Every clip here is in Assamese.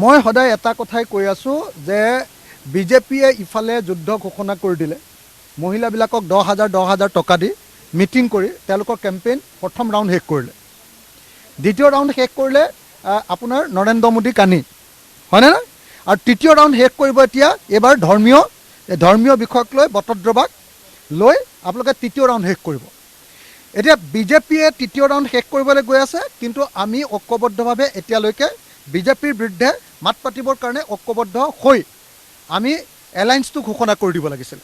মই সদায় এটা কথাই কৈ আছোঁ যে বিজেপিয়ে ইফালে যুদ্ধ ঘোষণা কৰি দিলে, মহিলাবিলাকক 10,000 টকা দি মিটিং কৰি তেওঁলোকৰ কেম্পেইন প্ৰথম ৰাউণ্ড শেষ কৰিলে। দ্বিতীয় ৰাউণ্ড শেষ কৰিলে আপোনাৰ নৰেন্দ্ৰ মোদী কানি, হয়নে নহয়? আৰু তৃতীয় ৰাউণ্ড শেষ কৰিব এতিয়া এইবাৰ ধৰ্মীয় বিষয়ক লৈ বটদ্ৰৱাক লৈ আপোনালোকে তৃতীয় ৰাউণ্ড শেষ কৰিব। এতিয়া বিজেপিয়ে তৃতীয় ৰাউণ্ড শেষ কৰিবলৈ গৈ আছে, কিন্তু আমি ঐক্যবদ্ধভাৱে এতিয়ালৈকে বিজেপিৰ বিৰুদ্ধে মাত পাতিবৰ কাৰণে ঐক্যবদ্ধ হৈ আমি এলায়েন্সটো ঘোষণা কৰি দিব লাগিছিল।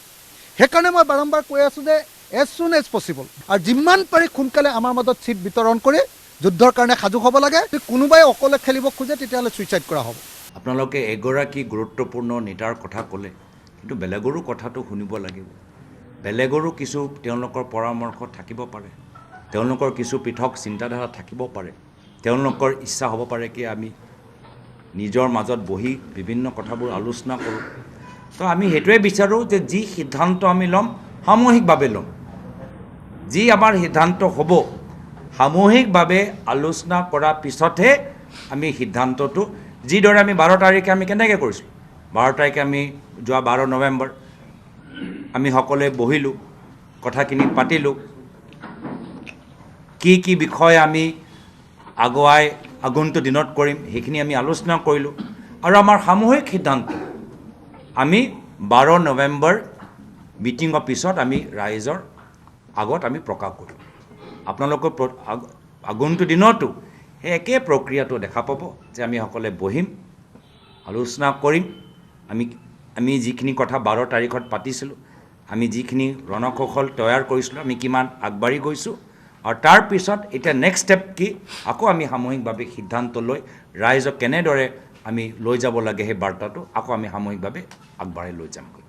সেইকাৰণে মই বাৰম্বাৰ কৈ আছোঁ যে এজ চুন এজ পচিবল আৰু যিমান পাৰি সোনকালে আমাৰ মাজত ছিট বিতৰণ কৰি যুদ্ধৰ কাৰণে সাজু হ'ব লাগে। কোনোবাই অকলে খেলিব খোজে তেতিয়াহ'লে ছুইচাইড কৰা হ'ব। আপোনালোকে এগৰাকী গুৰুত্বপূৰ্ণ নেতাৰ কথা ক'লে, কিন্তু বেলেগৰো কথাটো শুনিব লাগিব। বেলেগৰো কিছু তেওঁলোকৰ পৰামৰ্শ থাকিব পাৰে, তেওঁলোকৰ কিছু পৃথক চিন্তাধাৰা থাকিব পাৰে, তেওঁলোকৰ ইচ্ছা হ'ব পাৰে কি আমি নিজৰ মাজত বহি বিভিন্ন কথাবোৰ আলোচনা কৰোঁ। তো আমি সেইটোৱে বিচাৰোঁ যে যি সিদ্ধান্ত আমি ল'ম সামূহিকভাৱে ল'ম। যি আমাৰ সিদ্ধান্ত হ'ব সামূহিকভাৱে আলোচনা কৰাৰ পিছতহে আমি সিদ্ধান্তটো, যিদৰে আমি 12 তাৰিখে আমি কেনেকৈ কৰিছিলোঁ, 12 তাৰিখে আমি যোৱা 12 নৱেম্বৰ আমি সকলোৱে বহিলোঁ, কথাখিনি পাতিলোঁ, কি বিষয় আমি আগুৱাই আগন্তুক দিনত কৰিম সেইখিনি আমি আলোচনা কৰিলোঁ। আৰু আমাৰ সামূহিক সিদ্ধান্ত আমি 12 নৱেম্বৰ মিটিঙৰ পিছত আমি ৰাইজৰ আগত আমি প্ৰকাশ কৰিলোঁ। আপোনালোকৰ আগন্তুক দিনতো সেই একে প্ৰক্ৰিয়াটো দেখা পাব যে আমি সকলোৱে বহিম, আলোচনা কৰিম। আমি যিখিনি কথা 12 তাৰিখত পাতিছিলোঁ, আমি যিখিনি ৰণকৌশল তৈয়াৰ কৰিছিলোঁ, আমি কিমান আগবাঢ়ি গৈছোঁ, আৰু তাৰপিছত এতিয়া নেক্সট ষ্টেপ কি, আকৌ আমি সামূহিকভাৱে সিদ্ধান্ত লৈ ৰাইজক কেনেদৰে আমি লৈ যাব লাগে সেই বাৰ্তাটো আকৌ আমি সামূহিকভাৱে আগবাঢ়াই লৈ যামগৈ।